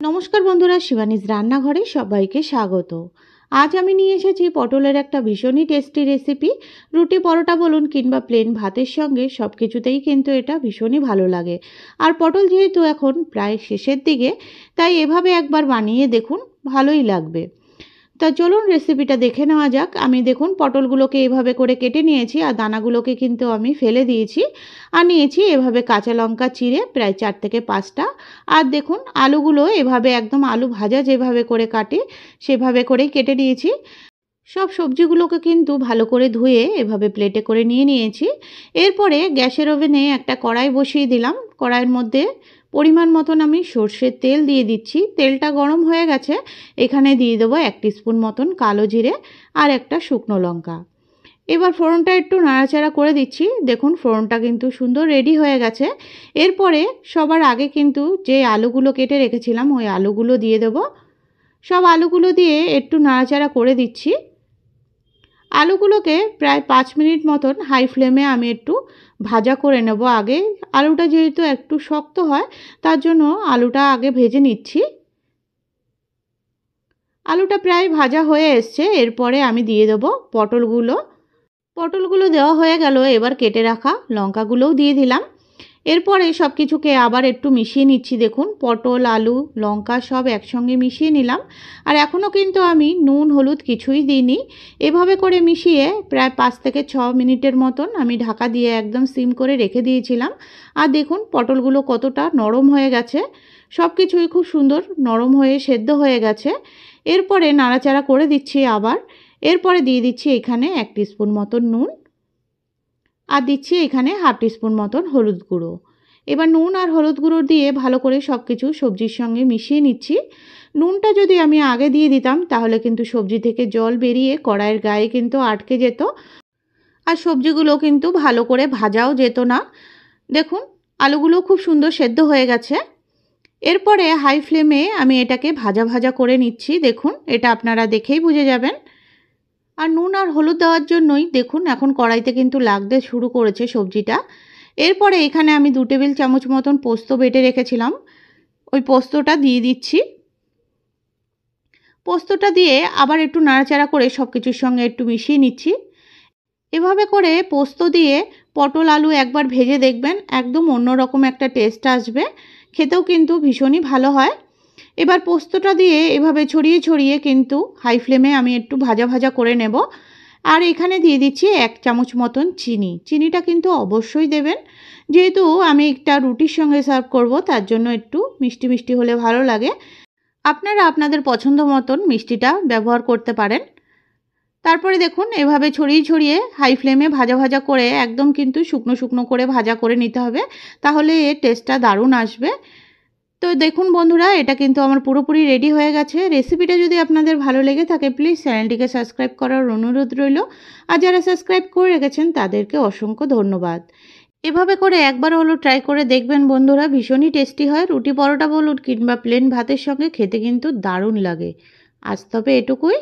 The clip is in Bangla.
নমস্কার বন্ধুরা, শিবানীজ রান্নাঘরে সবাইকে স্বাগত। আজ আমি নিয়ে এসেছি পটলের একটা ভীষণই টেস্টি রেসিপি। রুটি পরোটা বলুন কিংবা প্লেন ভাতের সঙ্গে সব কিছুতেই কিন্তু এটা ভীষণই ভালো লাগে। আর পটল যেহেতু এখন প্রায় শেষের দিকে, তাই এভাবে একবার বানিয়ে দেখুন, ভালোই লাগবে। তা চলুন রেসিপিটা দেখে নেওয়া যাক। আমি দেখুন পটলগুলোকে এভাবে করে কেটে নিয়েছি, আর দানাগুলোকে কিন্তু আমি ফেলে দিয়েছি। আর নিয়েছি এভাবে কাঁচা লঙ্কা চিড়ে প্রায় 4 থেকে 5টা। আর দেখুন আলুগুলো এভাবে একদম আলু ভাজা যেভাবে করে কাটে সেভাবে করেই কেটে নিয়েছি। সব সবজিগুলোকে কিন্তু ভালো করে ধুয়ে এভাবে প্লেটে করে নিয়ে নিয়েছি। এরপরে গ্যাসের ওভেনে একটা কড়াই বসিয়ে দিলাম। কড়াইয়ের মধ্যে পরিমাণ মতন আমি সর্ষের তেল দিয়ে দিচ্ছি। তেলটা গরম হয়ে গেছে, এখানে দিয়ে দেবো 1 টিস্পুন মতন কালো জিরে আর একটা শুকনো লঙ্কা। এবার ফোড়নটা একটু নাড়াচাড়া করে দিচ্ছি। দেখুন ফোড়নটা কিন্তু সুন্দর রেডি হয়ে গেছে। এরপরে সবার আগে কিন্তু যে আলুগুলো কেটে রেখেছিলাম ওই আলুগুলো দিয়ে দেবো। সব আলুগুলো দিয়ে একটু নাড়াচাড়া করে দিচ্ছি। আলুগুলোকে প্রায় 5 মিনিট মতন হাই ফ্লেমে আমি একটু ভাজা করে নেব। আগে আলুটা যেহেতু একটু শক্ত হয়, তার জন্য আলুটা আগে ভেজে নিচ্ছি। আলুটা প্রায় ভাজা হয়ে এসছে। এরপরে আমি দিয়ে দেবো পটলগুলো দেওয়া হয়ে গেল। এবার কেটে রাখা লঙ্কাগুলোও দিয়ে দিলাম। এরপরে সব কিছুকে আবার একটু মিশিয়ে নিচ্ছি। দেখুন পটল আলু লঙ্কা সব একসঙ্গে মিশিয়ে নিলাম। আর এখনও কিন্তু আমি নুন হলুদ কিছুই দিইনি। এভাবে করে মিশিয়ে প্রায় 5 থেকে 6 মিনিটের মতন আমি ঢাকা দিয়ে একদম সিম করে রেখে দিয়েছিলাম। আর দেখুন পটলগুলো কতটা নরম হয়ে গেছে, সব কিছুই খুব সুন্দর নরম হয়ে সেদ্ধ হয়ে গেছে। এরপরে নাড়াচাড়া করে দিচ্ছি আবার। এরপরে দিয়ে দিচ্ছি এখানে 1 টিস্পুন মতন নুন, আর দিচ্ছি এখানে হাফ টিস্পুন মতন হলুদ গুঁড়ো। এবার নুন আর হলুদ গুঁড়ো দিয়ে ভালো করে সব কিছু সবজির সঙ্গে মিশিয়ে নিচ্ছি। নুনটা যদি আমি আগে দিয়ে দিতাম তাহলে কিন্তু সবজি থেকে জল বেরিয়ে কড়াইয়ের গায়ে কিন্তু আটকে যেত, আর সবজিগুলো কিন্তু ভালো করে ভাজাও যেত না। দেখুন আলুগুলো খুব সুন্দর সেদ্ধ হয়ে গেছে। এরপরে হাই ফ্লেমে আমি এটাকে ভাজা ভাজা করে নিচ্ছি। দেখুন এটা আপনারা দেখেই বুঝে যাবেন। আর নুন আর হলুদ দেওয়ার জন্যই দেখুন এখন কড়াইতে কিন্তু লাগতে শুরু করেছে সবজিটা। এরপরে এখানে আমি 2 টেবিল চামচ মতন পোস্ত বেটে রেখেছিলাম, ওই পোস্তটা দিয়ে দিচ্ছি। পোস্তটা দিয়ে আবার একটু নাড়াচাড়া করে সব কিছুর সঙ্গে একটু মিশিয়ে নিচ্ছি। এভাবে করে পোস্ত দিয়ে পটল আলু একবার ভেজে দেখবেন, একদম অন্যরকম একটা টেস্ট আসবে। খেতেও কিন্তু ভীষণই ভালো হয়। এবার পোস্তটা দিয়ে এভাবে ছড়িয়ে ছড়িয়ে কিন্তু হাই ফ্লেমে আমি একটু ভাজা ভাজা করে নেব। আর এখানে দিয়ে দিচ্ছি 1 চামচ মতন চিনি। চিনিটা কিন্তু অবশ্যই দেবেন, যেহেতু আমি একটা রুটির সঙ্গে সার্ভ করব, তার জন্য একটু মিষ্টি মিষ্টি হলে ভালো লাগে। আপনারা আপনাদের পছন্দ মতন মিষ্টিটা ব্যবহার করতে পারেন। তারপরে দেখুন এভাবে ছড়িয়ে ছড়িয়ে হাই ফ্লেমে ভাজা ভাজা করে একদম কিন্তু শুকনো শুকনো করে ভাজা করে নিতে হবে, তাহলে এর টেস্টটা দারুণ আসবে। তো দেখুন বন্ধুরা এটা কিন্তু আমার পুরোপুরি রেডি হয়ে গেছে। রেসিপিটা যদি আপনাদের ভালো লেগে থাকে প্লিজ চ্যানেলটিকে সাবস্ক্রাইব করার অনুরোধ রইল। আর যারা সাবস্ক্রাইব করে রেখেছেন তাদেরকে অসংখ্য ধন্যবাদ। এভাবে করে একবার হলো ট্রাই করে দেখবেন বন্ধুরা, ভীষণই টেস্টি হয়। রুটি পরোটা বলুন কিংবা প্লেন ভাতের সঙ্গে খেতে কিন্তু দারুণ লাগে। আজ তবে এটুকুই।